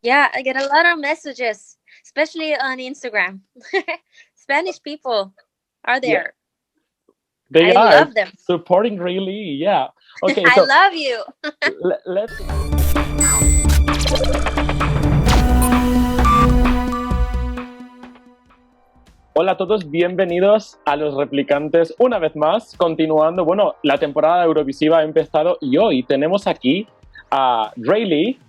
Yeah, I get a lot of messages, especially on Instagram. Spanish people are Yeah, there. they I are love them. supporting Raylee. Yeah. Okay, I so love you. let's. Hola a todos, bienvenidos a Los Replicantes una vez más, continuando, bueno, la temporada Eurovisiva ha empezado y hoy tenemos aquí a Raylee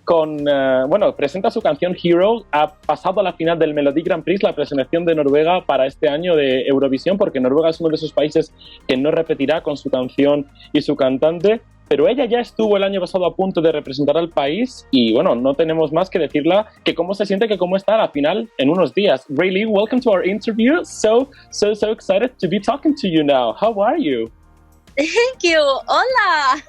bueno, presenta su canción Hero, ha pasado a la final del Melodi Grand Prix, la presentación de Noruega para este año de Eurovisión, porque Noruega es uno de esos países que no repetirá con su canción y su cantante, pero ella ya estuvo el año pasado a punto de representar al país y bueno, no tenemos más que decirla que cómo se siente, que cómo está a la final en unos días. Raylee, welcome to our interview. So excited to be talking to you now. How are you? Thank you. Hola.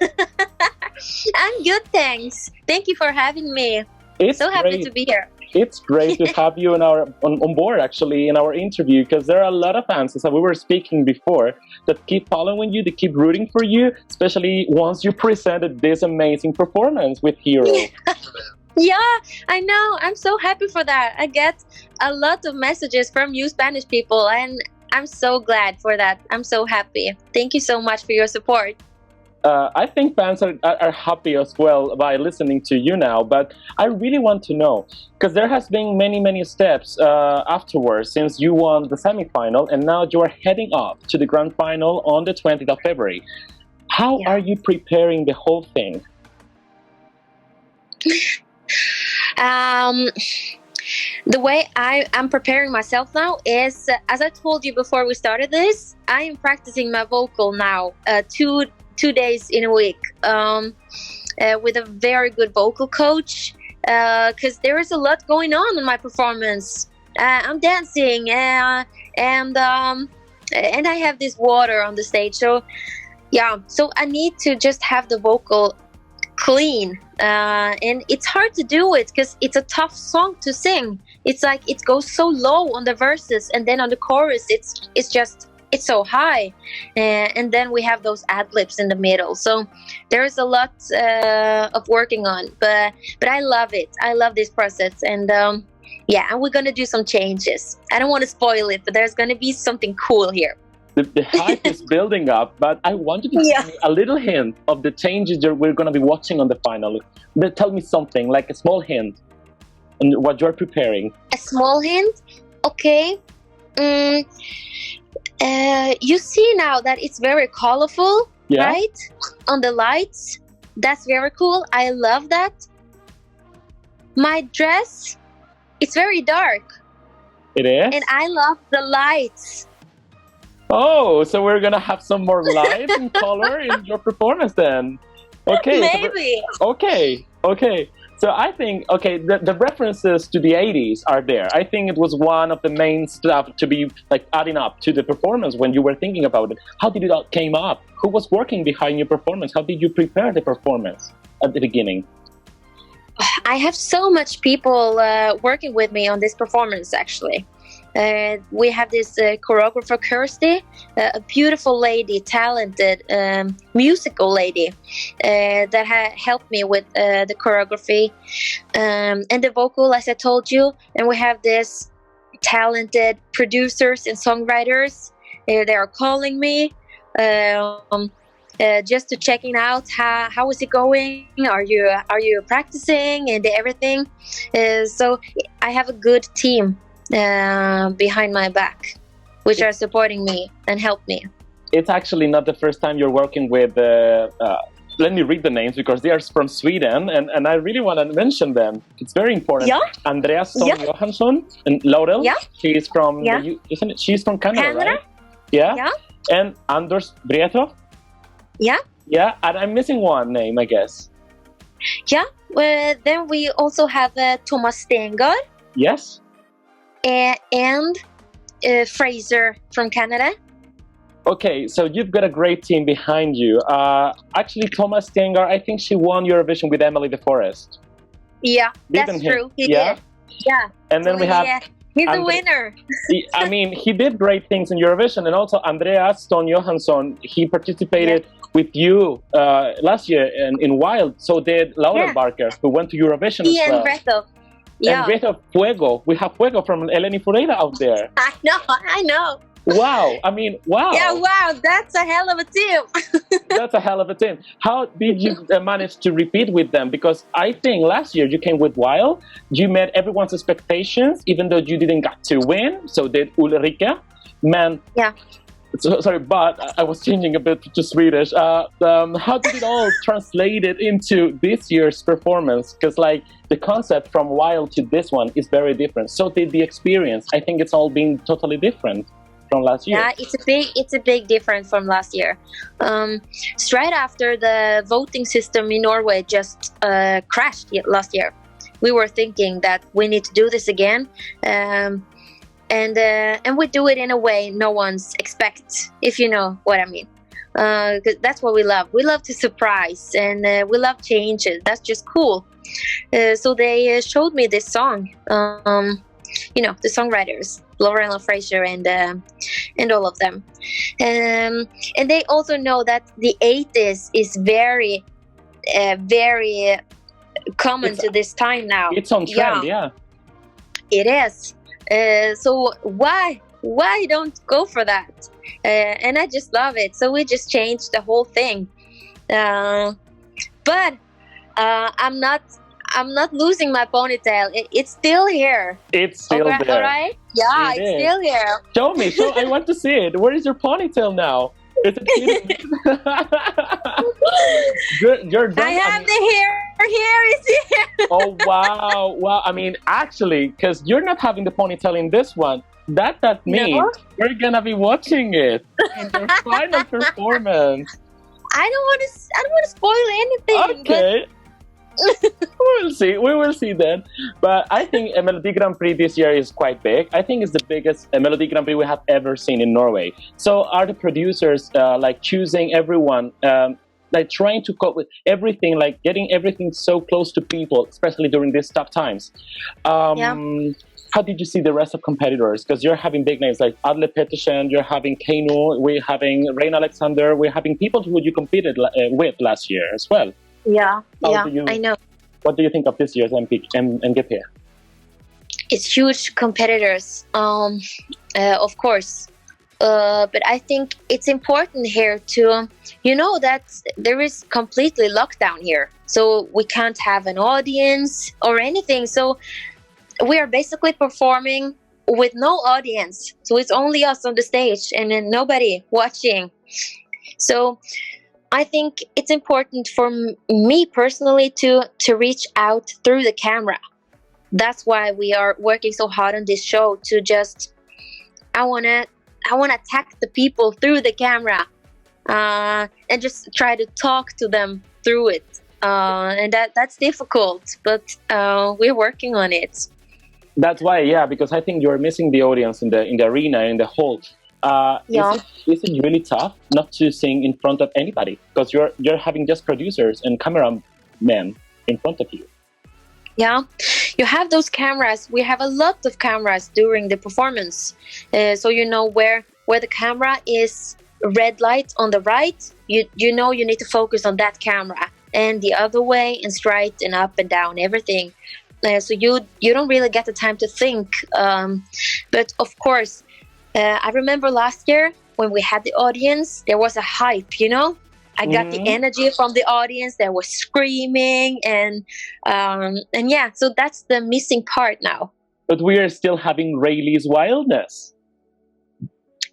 I'm good, thanks. Thank you for having me. It's so happy great. to be here. It's great to have you on board, actually, in our interview, because there are a lot of fans, as we were speaking before, that keep following you, they keep rooting for you, especially once you presented this amazing performance with Hero. Yeah, I know. I'm so happy for that. I get a lot of messages from you Spanish people, and I'm so glad for that. I'm so happy. Thank you so much for your support. I think fans are happy as well by listening to you now, but I really want to know, because there has been many steps afterwards since you won the semifinal, and now you are heading off to the grand final on the 20th of February. How are you preparing the whole thing? The way I'm preparing myself now is, as I told you before we started this, I am practicing my vocal now, two days in a week, with a very good vocal coach, because there is a lot going on in my performance. I'm dancing, and I have this water on the stage, so I need to just have the vocal clean, and it's hard to do it because it's a tough song to sing. It's like it goes so low on the verses, and then on the chorus it's so high, and then we have those ad-libs in the middle, so there's a lot of working on, but I love it. I love this process, and and we're gonna do some changes. I don't want to spoil it, but there's gonna be something cool here. The hype is building up, but I want you to give me a little hint of the changes that we're going to be watching on the final. Tell me something, like a small hint on what you're preparing. A small hint? Okay. You see now that it's very colorful, right? On the lights. That's very cool. I love that. My dress, it's very dark. It is? And I love the lights. Oh, so we're going to have some more light and color in your performance then. Okay. Maybe. Okay. So I think, the references to the 80s are there. I think it was one of the main stuff to be like adding up to the performance when you were thinking about it. How did it all came up? Who was working behind your performance? How did you prepare the performance at the beginning? I have so much people working with me on this performance, actually. We have this choreographer, Kirsty, a beautiful lady, talented musical lady that helped me with the choreography and the vocal, as I told you. And we have this talented producers and songwriters. They are calling me just to checking out how is it going. Are you practicing and everything? So I have a good team behind my back, which are supporting me and help me. It's actually not the first time you're working with let me read the names because they are from Sweden, and I really want to mention them. It's very important. Andreas Johansson and Laurel. She's from she's from Canada, right? Yeah. And Anders Brethoff. Yeah, and I'm missing one name, I guess. Then we also have Thomas Stengard. Yes. And Fraser from Canada. Okay, so you've got a great team behind you. Actually, Thomas Stengard, I think she won Eurovision with Emily the Forest. Yeah, that's true. He did. Yeah. And then we have... He's a winner. I mean, he did great things in Eurovision. And also Andreas Stone Johansson, he participated with you last year in Wild. So did Laura Barker, who went to Eurovision as well. Ian Brethoff. And with a fuego, we have fuego from Eleni Fureira out there. I know. Wow, I mean, wow. Yeah, wow, that's a hell of a team. That's a hell of a team. How did you manage to repeat with them? Because I think last year you came with Wild. You met everyone's expectations, even though you didn't get to win. So did Ulrika. Man. Yeah. Sorry, but I was changing a bit to Swedish. How did it all translate it into this year's performance? Because like the concept from Wild to this one is very different. So did the experience. I think it's all been totally different from last year. Yeah, it's a big difference from last year. Straight after the voting system in Norway just crashed last year, we were thinking that we need to do this again, and we do it in a way no one's expects, if you know what I mean. 'Cause that's what we love. We love to surprise, and we love changes. That's just cool. So they showed me this song. The songwriters, Laura Fraser and all of them, and they also know that the 80s is very common to this time now. It's on trend, yeah. It is. So why don't go for that? And I just love it. So we just changed the whole thing. But I'm not losing my ponytail. It's still here. It's still there. All right? Yeah, it's still here. Show me. I want to see it. Where is your ponytail now? Is it you're done. I have the hair. Here is here. Oh, wow. Well, I mean, actually, because you're not having the ponytail in this one, that means we're going to be watching it in the final performance. I don't want to spoil anything. Okay. We will see then. But I think a Melodi Grand Prix this year is quite big. I think it's the biggest Melodi Grand Prix we have ever seen in Norway. So are the producers choosing everyone, trying to cope with everything, like getting everything so close to people, especially during these tough times? How did you see the rest of competitors? Because you're having big names like Adle Petersen, you're having Keino, we're having Rain Alexander, we're having people who you competed with last year as well. Yeah, I know. What do you think of this year's MGP? It's huge competitors, of course. But I think it's important here to, that there is completely lockdown here. So we can't have an audience or anything. So we are basically performing with no audience. So it's only us on the stage and then nobody watching. So I think it's important for me personally to reach out through the camera. That's why we are working so hard on this show to just, I want to attack the people through the camera and just try to talk to them through it. And that's difficult, but we're working on it. That's why, because I think you're missing the audience in the arena, in the hall. Is it really tough not to sing in front of anybody? Because you're having just producers and cameramen in front of you. Yeah, you have those cameras. We have a lot of cameras during the performance. So where the camera is red light on the right, you need to focus on that camera. And the other way, and straight and up and down, everything. So you don't really get the time to think. But of course, I remember last year when we had the audience, there was a hype, I got the energy from the audience. They were screaming and so that's the missing part now. But we are still having Raylee's wildness.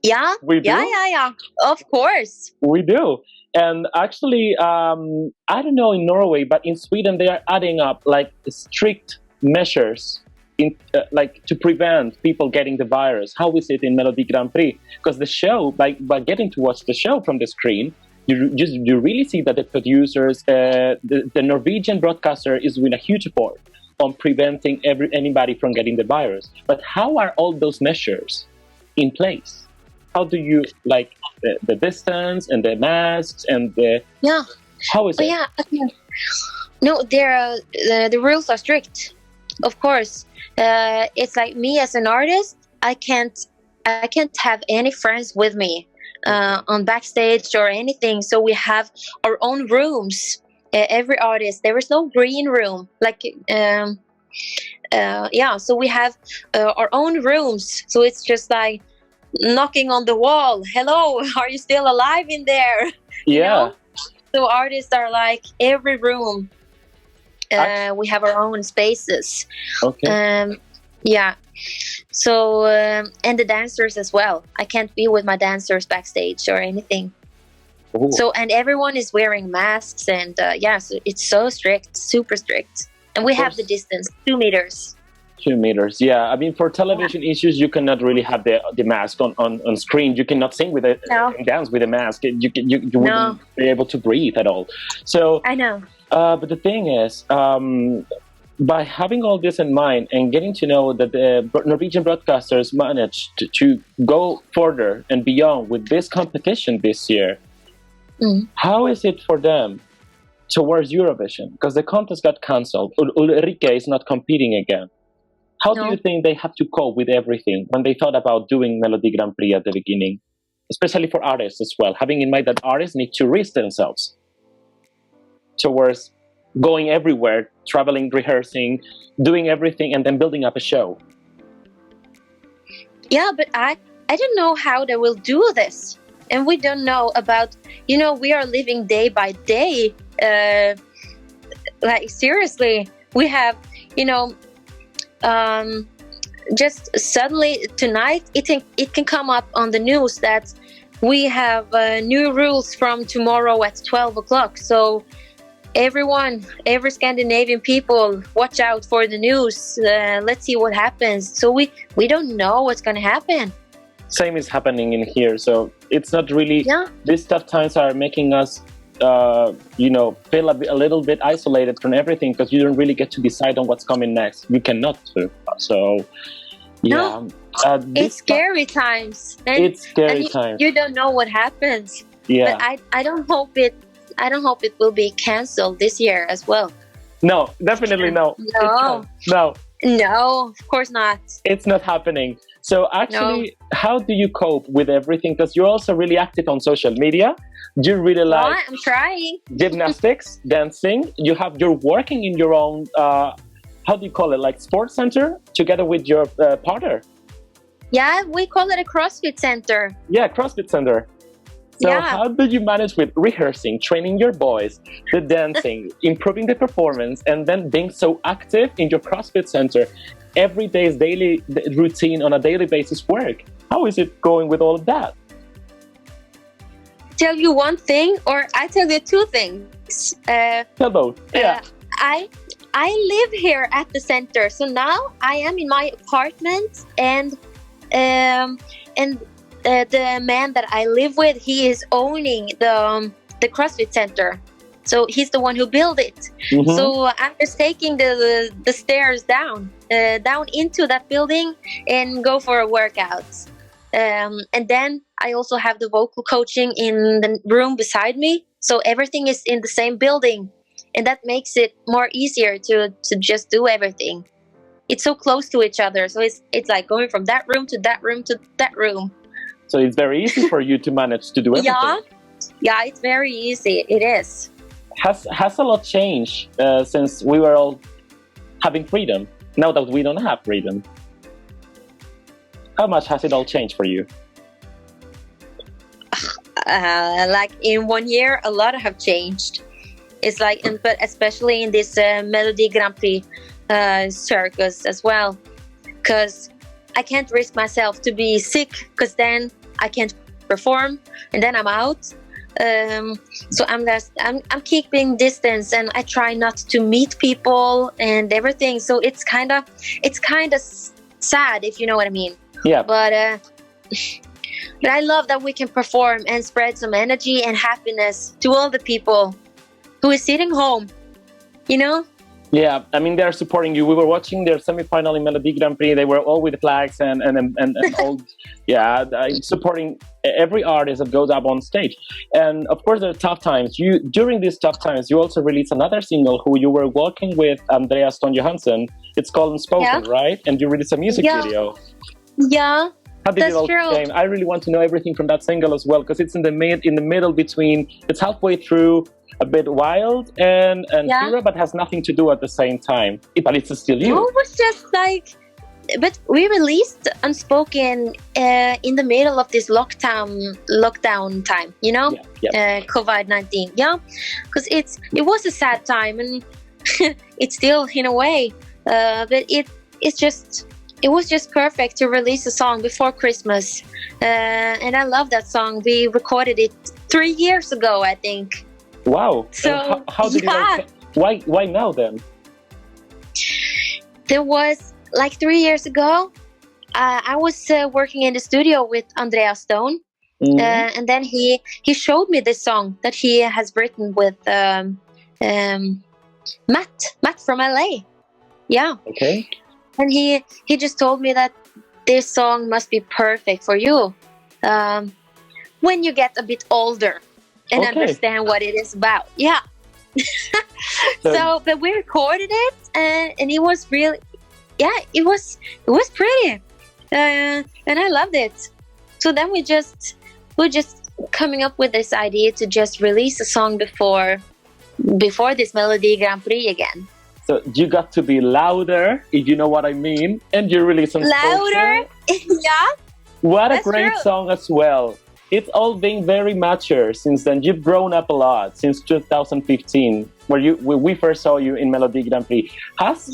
Yeah, we do? Yeah, of course. We do. And actually, I don't know in Norway, but in Sweden, they are adding up strict measures to prevent people getting the virus. How is it in Melodi Grand Prix? Because the show, by getting to watch the show from the screen, you really see that the producers, the Norwegian broadcaster is doing a huge effort on preventing anybody from getting the virus. But how are all those measures in place? How do you the distance and the masks and the How is it? Yeah, okay. No, the rules are strict. Of course, it's like me as an artist. I can't have any friends with me on backstage or anything. So we have our own rooms. Every artist, there is no green room. So we have our own rooms. So it's just like knocking on the wall. Hello, are you still alive in there? You know? So artists are like every room. We have our own spaces. Okay. So and the dancers as well. I can't be with my dancers backstage or anything. Ooh. So and everyone is wearing masks and so it's so strict, super strict. And we have the distance, 2 meters. 2 meters, yeah. I mean, for television issues, you cannot really have the mask on screen. You cannot sing with it and dance with a mask. You wouldn't be able to breathe at all. So I know. But the thing is, by having all this in mind and getting to know that the Norwegian broadcasters managed to go further and beyond with this competition this year, how is it for them towards Eurovision? Because the contest got cancelled. Ulrike is not competing again. How do you think they have to cope with everything when they thought about doing Melodi Grand Prix at the beginning? Especially for artists as well, having in mind that artists need to risk themselves towards going everywhere, traveling, rehearsing, doing everything, and then building up a show. Yeah, but I don't know how they will do this. And we don't know about, we are living day by day. Like, seriously, we have, just suddenly tonight it can come up on the news that we have new rules from tomorrow at 12 o'clock. So every Scandinavian people, watch out for the news. Let's see what happens. So we don't know what's going to happen. Same is happening in here. So it's not really, these tough times are making us feel a little bit isolated from everything, because you don't really get to decide on what's coming next. You cannot. So, it's scary times. It's scary times. You don't know what happens. Yeah. But I don't hope it will be cancelled this year as well. No, definitely no. No, of course not. It's not happening. So actually, how do you cope with everything? Because you're also really active on social media. Do you really like I'm trying. gymnastics, dancing? You're working in your own, how do you call it, like sports center together with your partner? Yeah, we call it a CrossFit center. Yeah, CrossFit center. So how do you manage with rehearsing, training your boys, the dancing, improving the performance, and then being so active in your CrossFit center? Every day's daily routine on a daily basis work. How is it going with all of that? Tell you one thing, or I tell you two things. Tell both. Yeah. I live here at the center, so now I am in my apartment, and the man that I live with, he is owning the CrossFit center. So he's the one who built it. Mm-hmm. So I'm just taking the stairs down into that building and go for a workout. And then I also have the vocal coaching in the room beside me. So everything is in the same building. And that makes it more easier to just do everything. It's so close to each other. So it's like going from that room to that room to that room. So it's very easy for you to manage to do everything. Yeah, it's very easy. It is. Has a lot changed since we were all having freedom, now that we don't have freedom? How much has it all changed for you? Like in 1 year, a lot have changed. It's like, but especially in this Melodi Grand Prix circus as well, because I can't risk myself to be sick, because then I can't perform and then I'm out. So I'm keeping distance, and I try not to meet people and everything. So it's kind of sad, if you know what I mean. Yeah. But I love that we can perform and spread some energy and happiness to all the people who is sitting home, Yeah, I mean, they're supporting you. We were watching their semi-final in Melodi Grand Prix. They were all with flags and all, supporting every artist that goes up on stage. And of course, there are tough times. During these tough times, you also released another single who you were working with, Andreas Stone Johansson. It's called Unspoken, right? And you released a music video. Yeah, How did it That's all true. came? I really want to know everything from that single as well, because it's in the middle between, it's halfway through a bit wild and Quiero, but has nothing to do at the same time. But it's still you. No, it was just like, but we released Unspoken in the middle of this lockdown time, you know, COVID-19. Yeah, because it was a sad time, and it's still in a way, but it was just perfect to release a song before Christmas, and I love that song. We recorded it 3 years ago, I think. Wow! So how did why now then? There was like 3 years ago. I was working in the studio with Andreas Stone, and then he showed me this song that he has written with Matt from LA. Yeah. Okay. And he just told me that this song must be perfect for you when you get a bit older and understand what it is about. Yeah. So, but we recorded it, and it was really, it was pretty, and I loved it. So then we're just coming up with this idea to just release a song before this Melodi Grand Prix again. So you got to be louder, if you know what I mean, and you release some louder. Yeah. What a great song as well. It's all been very mature since then. You've grown up a lot since 2015, where we first saw you in Melodi Grand Prix. Has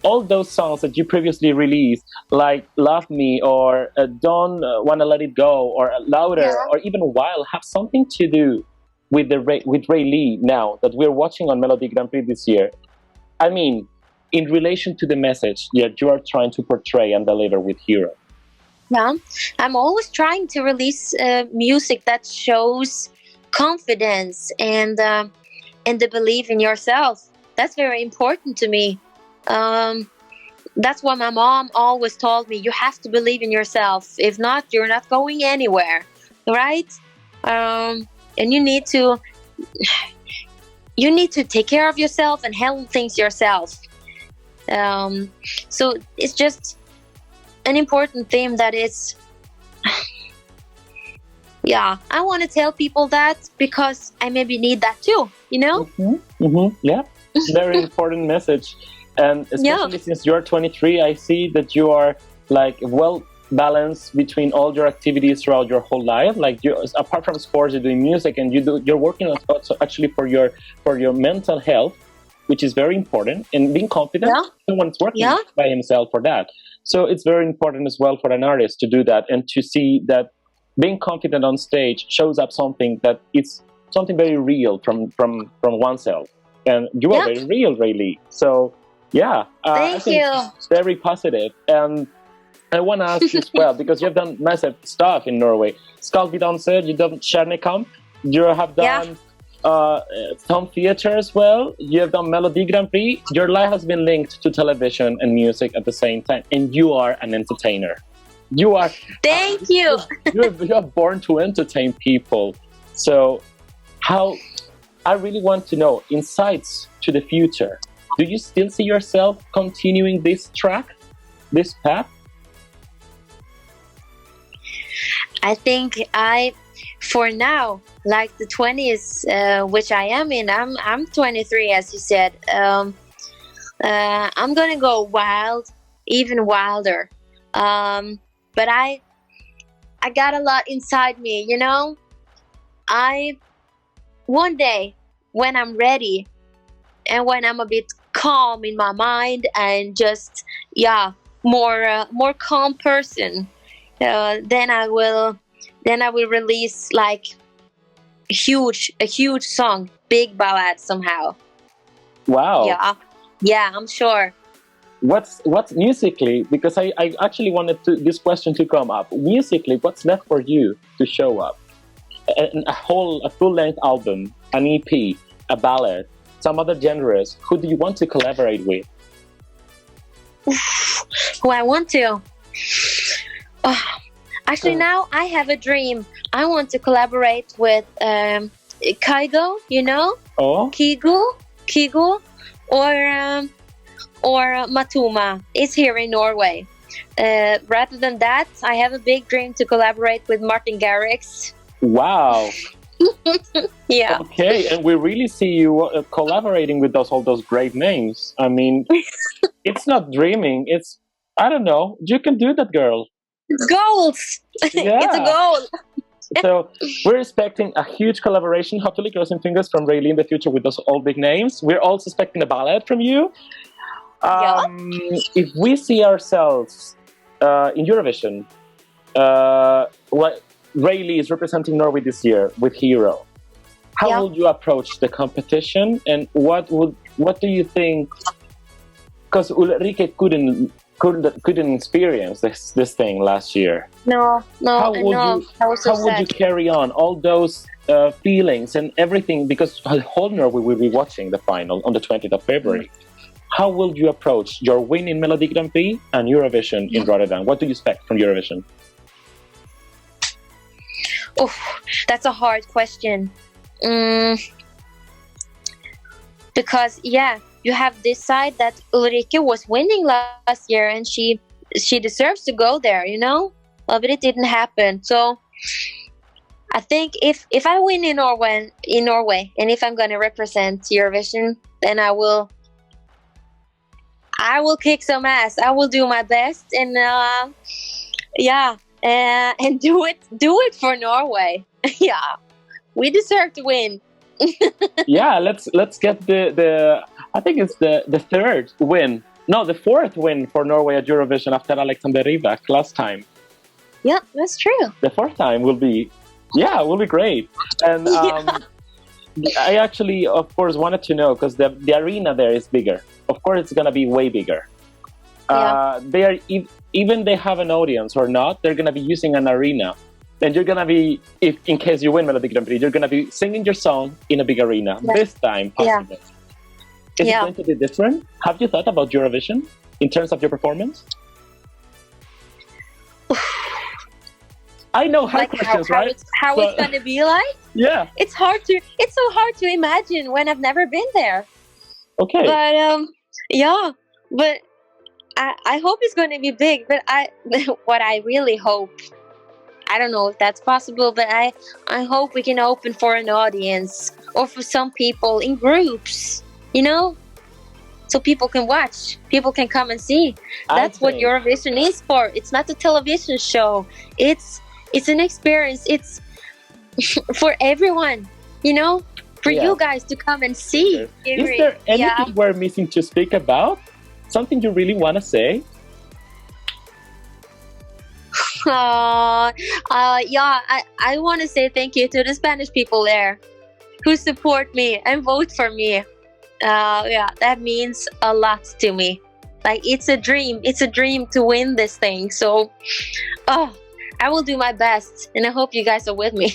all those songs that you previously released, like Love Me or Don't Wanna Let It Go or Louder or even Wild, have something to do with Raylee now that we're watching on Melodi Grand Prix this year? I mean, in relation to the message that you are trying to portray and deliver with Quiero. Yeah, I'm always trying to release music that shows confidence and the belief in yourself. That's very important to me. That's what my mom always told me. You have to believe in yourself. If not, you're not going anywhere, right? And you need to take care of yourself and handle things yourself. So it's just an important theme that is, I want to tell people that because I maybe need that too, you know? Yeah, very important message. And especially since you're 23, I see that you are like well balanced between all your activities throughout your whole life. Like you, apart from sports, you're doing music, and you're working on also actually for your mental health, which is very important, and being confident. Someone's working by himself for that. So it's very important as well for an artist to do that and to see that being confident on stage shows up something that it's something very real from oneself. And you are very real, Raylee. So thank you. It's very positive. And I want to ask you as well, because you've done massive stuff in Norway. Skal vi danse, you've done Kjernekamp, you have done some theater as well, you have done Melodi Grand Prix. Your life has been linked to television and music at the same time, and you are an entertainer. You are. Thank you. You are born to entertain people. So I really want to know insights to the future. Do you still see yourself continuing this track, this path? I think for now, like the 20s, which I am in, I'm 23, as you said. I'm gonna go wild, even wilder. But I got a lot inside me, you know. One day when I'm ready and when I'm a bit calm in my mind and just more calm person, then I will release like a huge song, big ballad somehow. Wow. Yeah, I'm sure. What's musically, because I actually wanted this question to come up. Musically, what's left for you to show up? A full-length album, an EP, a ballad, some other genres. Who do you want to collaborate with? Who I want to? Actually, now I have a dream. I want to collaborate with Kygo, you know? Oh. Kygo, or Matuma. It's here in Norway. Rather than that, I have a big dream to collaborate with Martin Garrix. Wow. Yeah. Okay, and we really see you collaborating with all those great names. I mean, it's not dreaming. It's, I don't know. You can do that, girl. It's goals. Yeah. It's a goal. So we're expecting a huge collaboration, hopefully crossing fingers, from Raylee in the future with those all big names. We're also expecting a ballad from you. If we see ourselves in Eurovision, what Raylee is representing Norway this year with Quiero, how would you approach the competition, and what do you think? Because Ulrike couldn't experience this thing last year. No. How would you carry on all those feelings and everything? Because whole Norway will be watching the final on the 20th of February. How will you approach your win in Melodi Grand Prix and Eurovision in Rotterdam? What do you expect from Eurovision? Oh, that's a hard question. Because you have this side that Ulrike was winning last year, and she deserves to go there, but it didn't happen. So I think if I win in Norway, and if I'm going to represent Eurovision, then I will kick some ass. I will do my best, and and do it for Norway. Yeah, we deserve to win. Yeah, let's get the I think it's the third win. No, the fourth win for Norway at Eurovision after Alexander Rybak last time. Yeah, that's true. The fourth time will be great. And I actually, of course, wanted to know, because the arena there is bigger. Of course, it's gonna be way bigger. They are even they have an audience or not, they're gonna be using an arena. And you're gonna be, in case you win Melodi Grand Prix, you're gonna be singing your song in a big arena this time, possibly. Is it going to be different? Have you thought about Eurovision in terms of your performance? I know hard questions, right? How it's gonna be like? Yeah. It's so hard to imagine when I've never been there. Okay. But I hope it's going to be big. But what I really hope, I don't know if that's possible, but I hope we can open for an audience, or for some people in groups, so people can watch, people can come and see. That's what Eurovision is for. It's not a television show. It's an experience. It's for everyone, for you guys to come and see. Is there anything we're missing to speak about? Something you really want to say? I want to say thank you to the Spanish people there who support me and vote for me. That means a lot to me. Like, it's a dream to win this thing. So I will do my best, and I hope you guys are with me.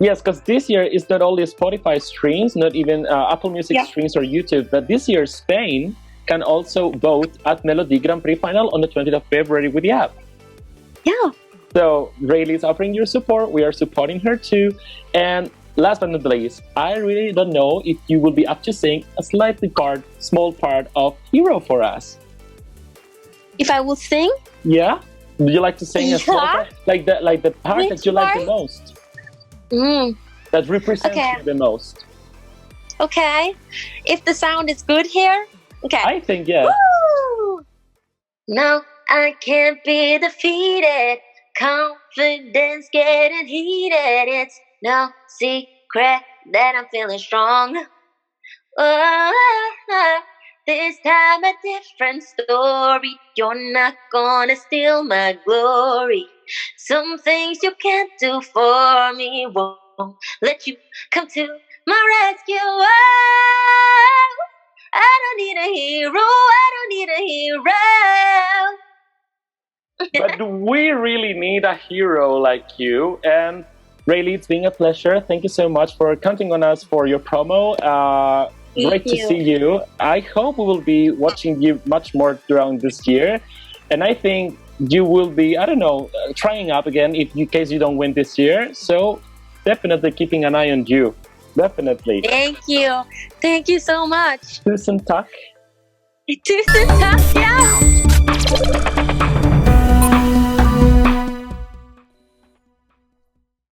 Yes, because this year is not only Spotify streams, not even Apple Music streams or YouTube, but this year Spain can also vote at Melodi Grand Prix final on the 20th of February with the app. Yeah. So Raylee is offering your support. We are supporting her too. And last but not least, I really don't know if you will be up to sing a small part of Quiero for us. If I will sing? Yeah. Would you like to sing a small part? Like the part that you like the most? That represents you the most. Okay. If the sound is good here? Okay. I think, yeah. Woo! No, I can't be defeated. Confidence getting heated. It's no secret that I'm feeling strong. Oh, this time a different story. You're not gonna steal my glory. Some things you can't do for me won't let you come to my rescue. Oh, I don't need a hero. I don't need a hero. But we really need a hero like you. And Raylee, it's been a pleasure. Thank you so much for counting on us for your promo. Great to see you. I hope we will be watching you much more throughout this year. And I think you will be, trying up again in case you don't win this year. So definitely keeping an eye on you. Definitely. Thank you. Thank you so much. Tusen tack. Tusen tack, yeah.